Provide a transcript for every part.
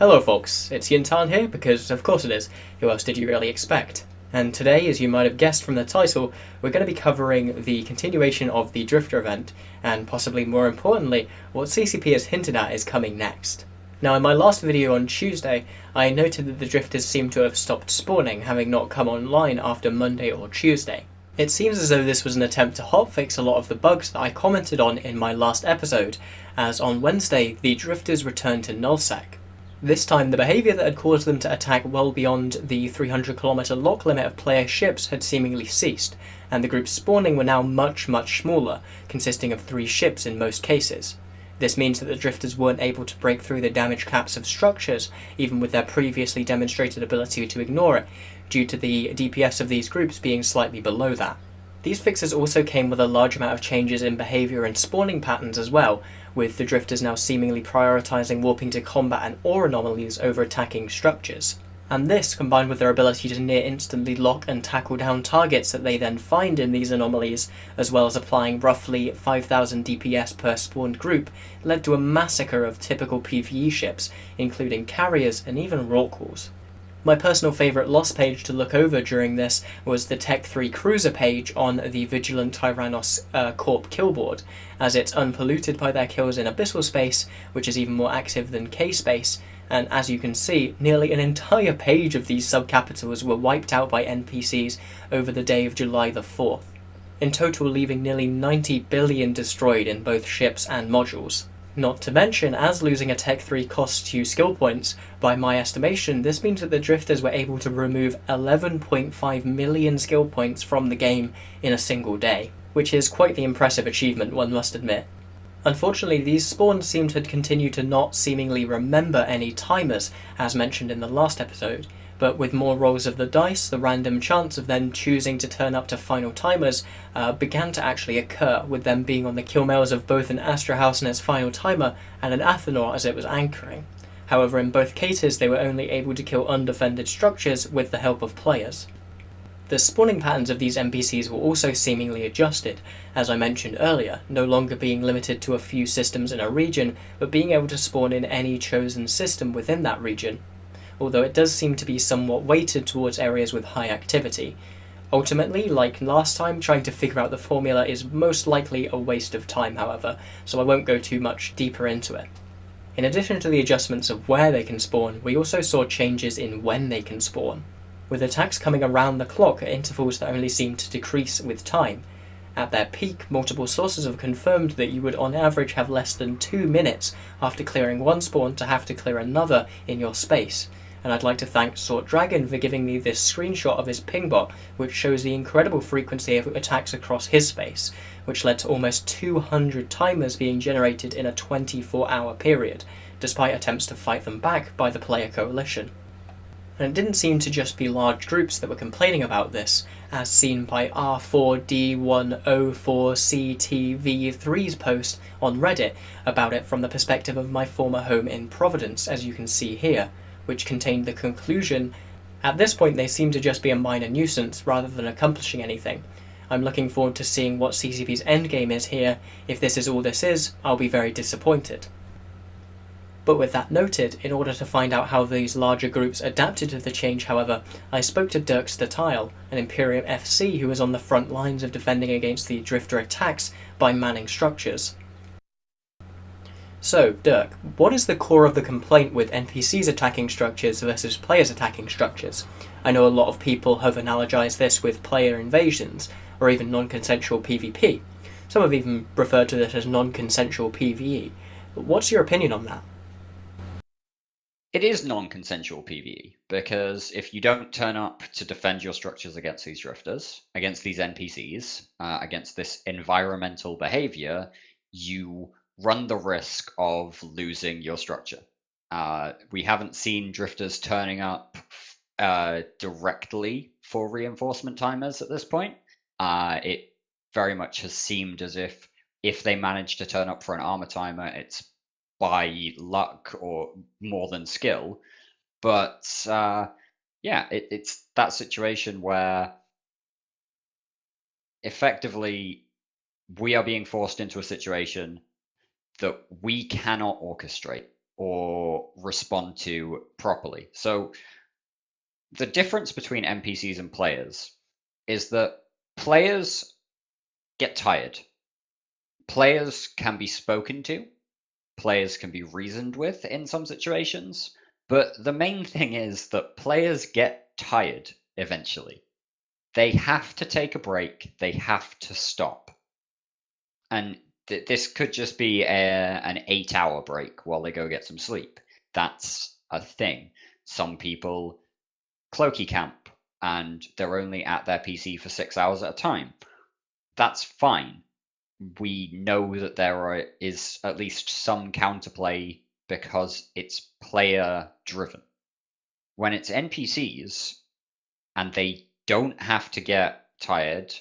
Hello folks, it's Jin'taan here, because of course it is. Who else did you really expect? And today, as you might have guessed from the title, we're going to be covering the continuation of the Drifter event, and possibly more importantly, what CCP has hinted at is coming next. Now, in my last video on Tuesday, I noted that the Drifters seem to have stopped spawning, having not come online after Monday or Tuesday. It seems as though this was an attempt to hotfix a lot of the bugs that I commented on in my last episode, as on Wednesday, the Drifters returned to Null-sec. This time, the behaviour that had caused them to attack well beyond the 300km lock limit of player ships had seemingly ceased, and the groups spawning were now much smaller, consisting of 3 ships in most cases. This means that the Drifters weren't able to break through the damage caps of structures, even with their previously demonstrated ability to ignore it, due to the DPS of these groups being slightly below that. These fixes also came with a large amount of changes in behaviour and spawning patterns as well, with the Drifters now seemingly prioritising warping to combat and ore anomalies over attacking structures. And this, combined with their ability to near instantly lock and tackle down targets that they then find in these anomalies, as well as applying roughly 5000 DPS per spawned group, led to a massacre of typical PvE ships, including carriers and even rorquals. My personal favourite loss page to look over during this was the Tech 3 Cruiser page on the Vigilant Tyrannos Corp killboard, as it's unpolluted by their kills in Abyssal Space, which is even more active than K-Space, and as you can see, nearly an entire page of these subcapitals were wiped out by NPCs over the day of July the 4th, in total leaving nearly 90 billion destroyed in both ships and modules. Not to mention, as losing a Tech 3 costs you skill points, by my estimation, this means that the Drifters were able to remove 11.5 million skill points from the game in a single day, which is quite the impressive achievement, one must admit. Unfortunately, these spawns seem to continue to not seemingly remember any timers, as mentioned in the last episode, but with more rolls of the dice, the random chance of them choosing to turn up to final timers began to actually occur, with them being on the kill mails of both an Astra its final timer and an Athenor as it was anchoring. However, in both cases they were only able to kill undefended structures with the help of players. The spawning patterns of these NPCs were also seemingly adjusted, as I mentioned earlier, no longer being limited to a few systems in a region, but being able to spawn in any chosen system within that region, although it does seem to be somewhat weighted towards areas with high activity. Ultimately, like last time, trying to figure out the formula is most likely a waste of time, however, so I won't go too much deeper into it. In addition to the adjustments of where they can spawn, we also saw changes in when they can spawn, with attacks coming around the clock at intervals that only seem to decrease with time. At their peak, multiple sources have confirmed that you would on average have less than 2 minutes after clearing one spawn to have to clear another in your space, and I'd like to thank Sort Dragon for giving me this screenshot of his pingbot, which shows the incredible frequency of attacks across his space, which led to almost 200 timers being generated in a 24-hour period, despite attempts to fight them back by the player coalition. And it didn't seem to just be large groups that were complaining about this, as seen by R4D104CTV3's post on Reddit about it from the perspective of my former home in Providence, as you can see here, which contained the conclusion, "At this point they seem to just be a minor nuisance rather than accomplishing anything. I'm looking forward to seeing what CCP's endgame is here. If this is all this is, I'll be very disappointed." But with that noted, in order to find out how these larger groups adapted to the change, however, I spoke to Dirk Statile, an Imperium FC who was on the front lines of defending against the Drifter attacks by manning structures. So, Dirk, what is the core of the complaint with NPCs attacking structures versus players attacking structures? I know a lot of people have analogized this with player invasions, or even non-consensual PvP. Some have even referred to this as non-consensual PvE. But what's your opinion on that? It is non-consensual PvE, because if you don't turn up to defend your structures against these drifters, against these NPCs, against this environmental behavior, you run the risk of losing your structure. We haven't seen drifters turning up directly for reinforcement timers at this point. It very much has seemed as if they manage to turn up for an armor timer, it's by luck or more than skill. But yeah, it's that situation where effectively we are being forced into a situation that we cannot orchestrate or respond to properly. So the difference between NPCs and players is that players get tired. Players can be spoken to, players can be reasoned with in some situations, but the main thing is that players get tired eventually. They have to take a break, they have to stop. And this could just be an 8-hour break while they go get some sleep. That's a thing. Some people cloaky camp and they're only at their PC for 6 hours at a time. That's fine. We know that there is at least some counterplay because it's player driven. When it's NPCs and they don't have to get tired,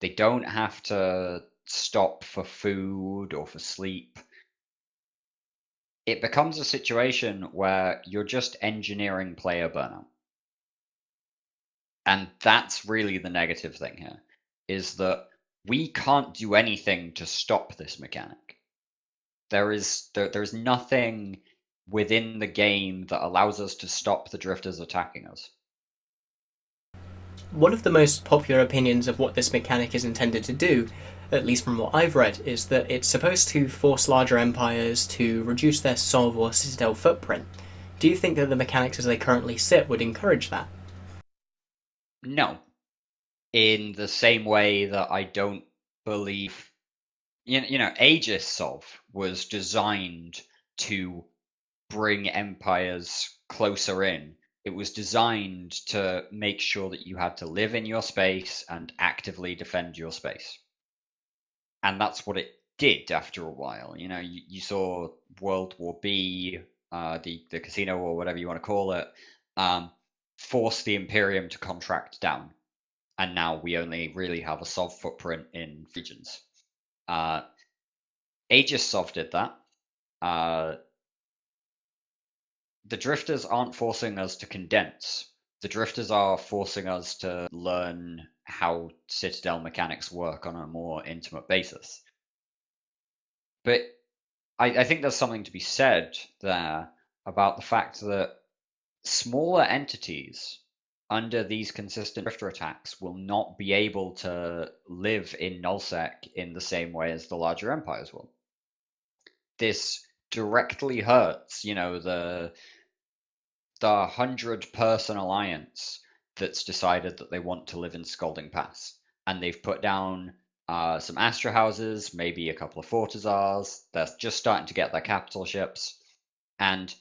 they don't have to stop for food or for sleep, it becomes a situation where you're just engineering player burnout. And that's really the negative thing here, is that we can't do anything to stop this mechanic. There's nothing within the game that allows us to stop the drifters attacking us. One of the most popular opinions of what this mechanic is intended to do, at least from what I've read, is that it's supposed to force larger empires to reduce their Sov or Citadel footprint. Do you think that the mechanics as they currently sit would encourage that? No. In the same way that I don't believe Aegis Sov was designed to bring empires closer in. It was designed to make sure that you had to live in your space and actively defend your space. And that's what it did after a while. You saw World War B, the casino or whatever you want to call it, force the Imperium to contract down. And now we only really have a Sov footprint in regions. Aegis Sov did that. The drifters aren't forcing us to condense. The drifters are forcing us to learn how Citadel mechanics work on a more intimate basis. But I think there's something to be said there about the fact that smaller entities under these consistent drifter attacks will not be able to live in Null-sec in the same way as the larger empires will. This directly hurts, the 100-person alliance that's decided that they want to live in Scalding Pass, and they've put down some Astra houses, maybe a couple of Fortizars. They're just starting to get their capital ships, and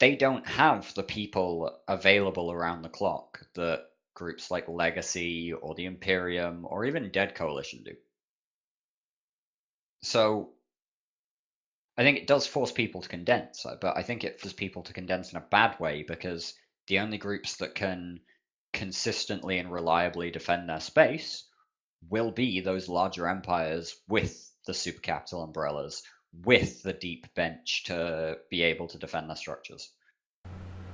they don't have the people available around the clock that groups like Legacy or the Imperium or even Dead Coalition do. So I think it does force people to condense, but I think it forces people to condense in a bad way because the only groups that can consistently and reliably defend their space will be those larger empires with the super capital umbrellas, with the deep bench to be able to defend their structures.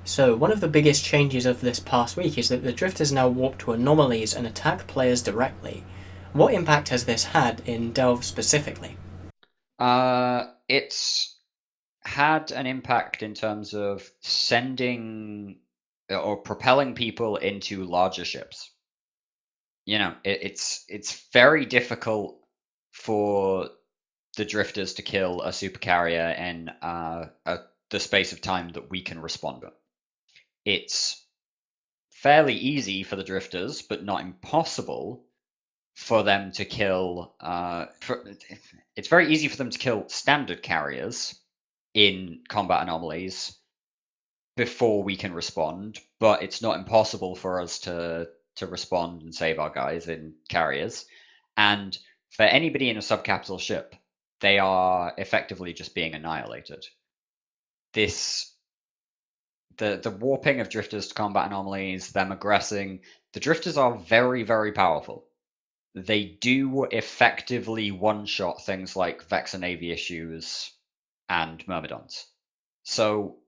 So, one of the biggest changes of this past week is that the drifters now warp to anomalies and attack players directly. What impact has this had in Delve specifically? It's had an impact in terms of sending or propelling people into larger ships. It's very difficult for the drifters to kill a supercarrier in the space of time that we can respond to. It's fairly easy for the drifters, but not impossible for them to kill. It's very easy for them to kill standard carriers in combat anomalies before we can respond, but it's not impossible for us to respond and save our guys in carriers. And for anybody in a subcapital ship, they are effectively just being annihilated. The warping of drifters to combat anomalies, them aggressing, the drifters are very, very powerful. They do effectively one-shot things like Vexa Navy issues and Myrmidons. So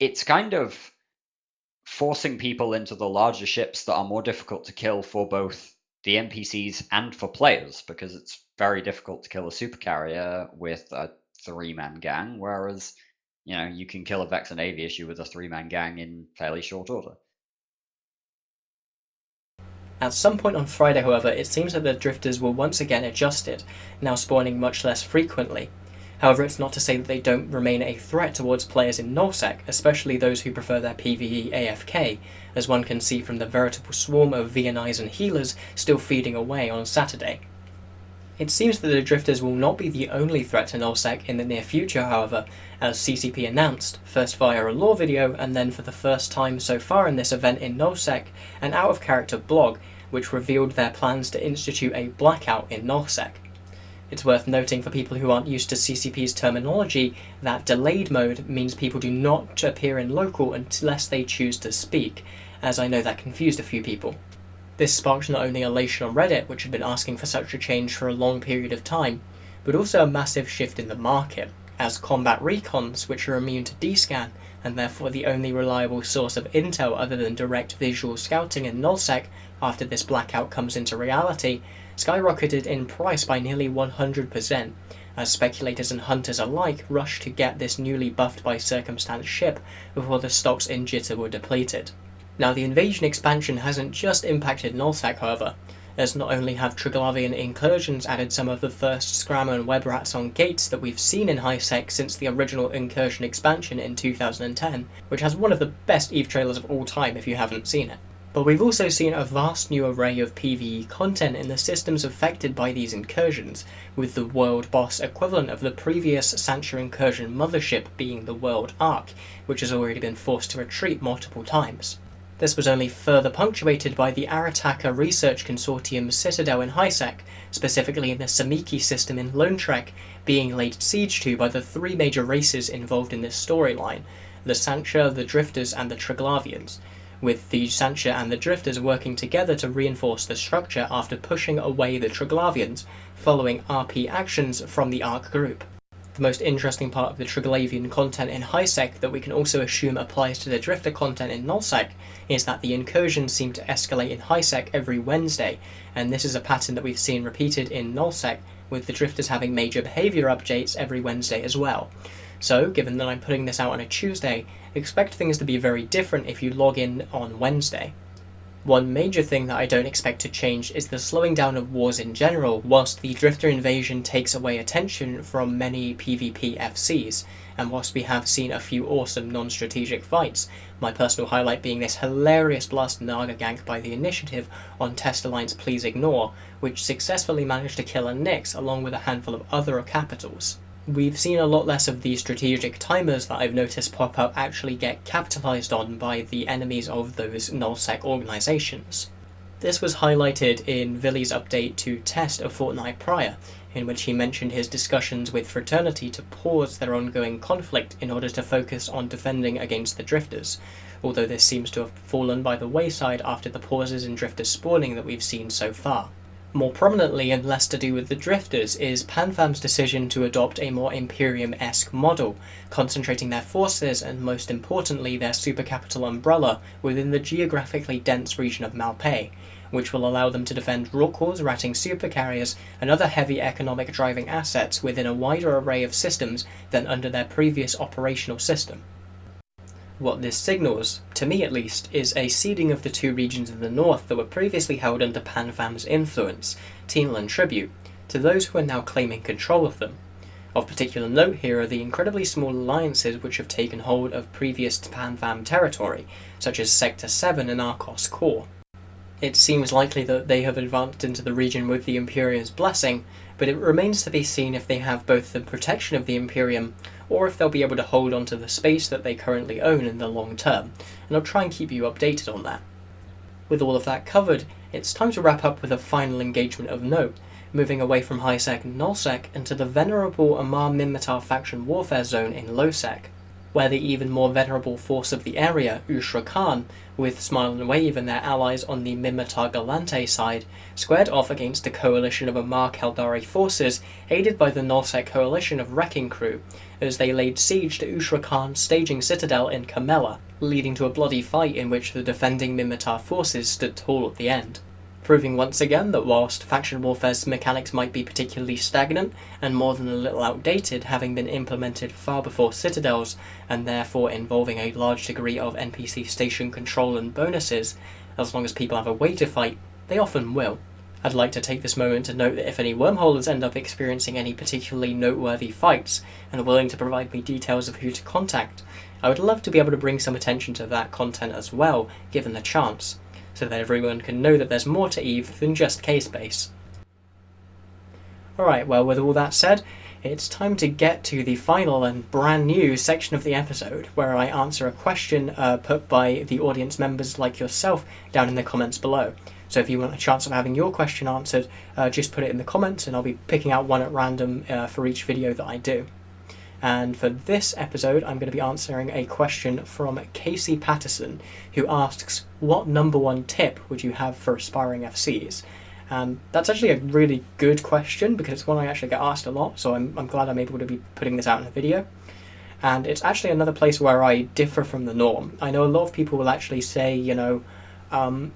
it's kind of forcing people into the larger ships that are more difficult to kill for both the NPCs and for players, because it's very difficult to kill a supercarrier with a 3-man gang, whereas you can kill a Vex and Avi issue with a 3-man gang in fairly short order. At some point on Friday, however, it seems that the drifters were once again adjusted, now spawning much less frequently. However, it's not to say that they don't remain a threat towards players in Null-sec, especially those who prefer their PvE AFK, as one can see from the veritable swarm of VNIs and healers still feeding away on Saturday. It seems that the drifters will not be the only threat to Null-sec in the near future, however, as CCP announced, first via a lore video and then for the first time so far in this event in Null-sec, an out-of-character blog which revealed their plans to institute a Blackout in Null-sec. It's worth noting for people who aren't used to CCP's terminology that delayed mode means people do not appear in local unless they choose to speak, as I know that confused a few people. This sparked not only elation on Reddit, which had been asking for such a change for a long period of time, but also a massive shift in the market, as combat recons, which are immune to descan, and therefore the only reliable source of intel other than direct visual scouting in Null-sec after this Blackout comes into reality, skyrocketed in price by nearly 100%, as speculators and hunters alike rushed to get this newly buffed by circumstance ship before the stocks in Jitter were depleted. Now, the invasion expansion hasn't just impacted Null-sec, however, as not only have Triglavian Incursions added some of the first Scrammer and web rats on gates that we've seen in high-sec since the original Incursion expansion in 2010, which has one of the best EVE trailers of all time if you haven't seen it. But we've also seen a vast new array of PvE content in the systems affected by these incursions, with the world boss equivalent of the previous Sancha Incursion mothership being the World Ark, which has already been forced to retreat multiple times. This was only further punctuated by the Arataka Research Consortium's Citadel in high-sec, specifically in the Samiki system in Lone Trek, being laid siege to by the 3 major races involved in this storyline, the Sancha, the Drifters, and the Triglavians, with the Sancha and the Drifters working together to reinforce the structure after pushing away the Triglavians, following RP actions from the Ark group. The most interesting part of the Triglavian content in high-sec that we can also assume applies to the Drifter content in Null-sec is that the incursions seem to escalate in high-sec every Wednesday, and this is a pattern that we've seen repeated in Null-sec, with the Drifters having major behaviour updates every Wednesday as well. So, given that I'm putting this out on a Tuesday, expect things to be very different if you log in on Wednesday. One major thing that I don't expect to change is the slowing down of wars in general, whilst the Drifter invasion takes away attention from many PvP FCs, and whilst we have seen a few awesome non-strategic fights, my personal highlight being this hilarious blast Naga gank by the Initiative on Test Alliance Please Ignore, which successfully managed to kill a Nyx along with a handful of other capitals. We've seen a lot less of the strategic timers that I've noticed pop up actually get capitalized on by the enemies of those Null-sec organizations. This was highlighted in Villy's update to Test a fortnight prior, in which he mentioned his discussions with Fraternity to pause their ongoing conflict in order to focus on defending against the Drifters, although this seems to have fallen by the wayside after the pauses in Drifter spawning that we've seen so far. More prominently, and less to do with the Drifters, is PanFam's decision to adopt a more Imperium-esque model, concentrating their forces and most importantly their supercapital umbrella within the geographically dense region of Malpais, which will allow them to defend Rorquals, ratting supercarriers, and other heavy economic driving assets within a wider array of systems than under their previous operational system. What this signals, to me at least, is a ceding of the 2 regions in the north that were previously held under PanFam's influence, Tenal and Tribute, to those who are now claiming control of them. Of particular note here are the incredibly small alliances which have taken hold of previous PanFam territory, such as Sector 7 and Arcos Core. It seems likely that they have advanced into the region with the Imperium's blessing, but it remains to be seen if they have both the protection of the Imperium, or if they'll be able to hold on to the space that they currently own in the long term, and I'll try and keep you updated on that. With all of that covered, it's time to wrap up with a final engagement of note, moving away from high-sec and null-sec into the venerable Amar Minmatar faction warfare zone in low-sec, where the even more venerable force of the area, Ushra Khan, with Smile and Wave and their allies on the Minmatar Galante side, squared off against a coalition of Amar Kaldari forces aided by the null-sec coalition of Wrecking Crew, as they laid siege to Ushra Khan's staging citadel in Kamela, leading to a bloody fight in which the defending Minmatar forces stood tall at the end. proving once again that whilst faction warfare's mechanics might be particularly stagnant and more than a little outdated, having been implemented far before Citadels and therefore involving a large degree of NPC station control and bonuses, as long as people have a way to fight, they often will. I'd like to take this moment to note that if any wormholers end up experiencing any particularly noteworthy fights and are willing to provide me details of who to contact, I would love to be able to bring some attention to that content as well, given the chance, so that everyone can know that there's more to EVE than just K-Space. Alright, well, with all that said, it's time to get to the final and brand new section of the episode, where I answer a question put by the audience members like yourself down in the comments below. So if you want a chance of having your question answered, just put it in the comments and I'll be picking out one at random for each video that I do. And for this episode, I'm going to be answering a question from Casey Patterson, who asks, what #1 tip would you have for aspiring FCs? And that's actually a really good question because it's one I actually get asked a lot, so I'm glad I'm able to be putting this out in a video. And it's actually another place where I differ from the norm. I know a lot of people will actually say,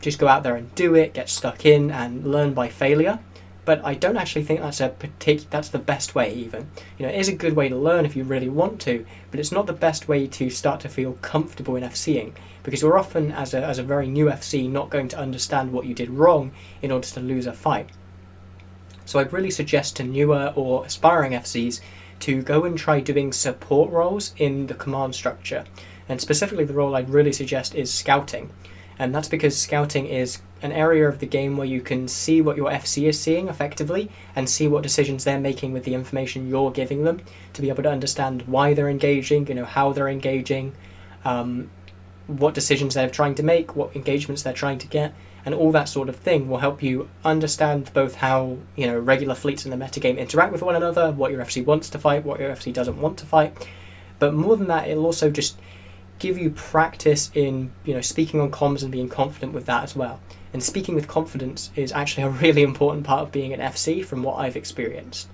just go out there and do it, get stuck in, and learn by failure. But I don't actually think that's that's the best way even. It is a good way to learn if you really want to, but it's not the best way to start to feel comfortable in FCing, because you're often, as a very new FC, not going to understand what you did wrong in order to lose a fight. So I'd really suggest to newer or aspiring FCs to go and try doing support roles in the command structure. And specifically the role I'd really suggest is scouting. And that's because scouting is an area of the game where you can see what your FC is seeing effectively and see what decisions they're making with the information you're giving them, to be able to understand why they're engaging, how they're engaging, what decisions they're trying to make, what engagements they're trying to get, and all that sort of thing will help you understand both how regular fleets in the metagame interact with one another, what your FC wants to fight, what your FC doesn't want to fight. But more than that, it'll also just give you practice in speaking on comms and being confident with that as well. And speaking with confidence is actually a really important part of being an FC from what I've experienced.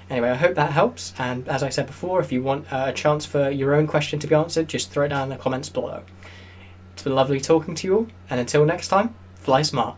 Anyway, I hope that helps, and as I said before, if you want a chance for your own question to be answered, just throw it down in the comments below. It's been lovely talking to you all, and until next time, fly smart.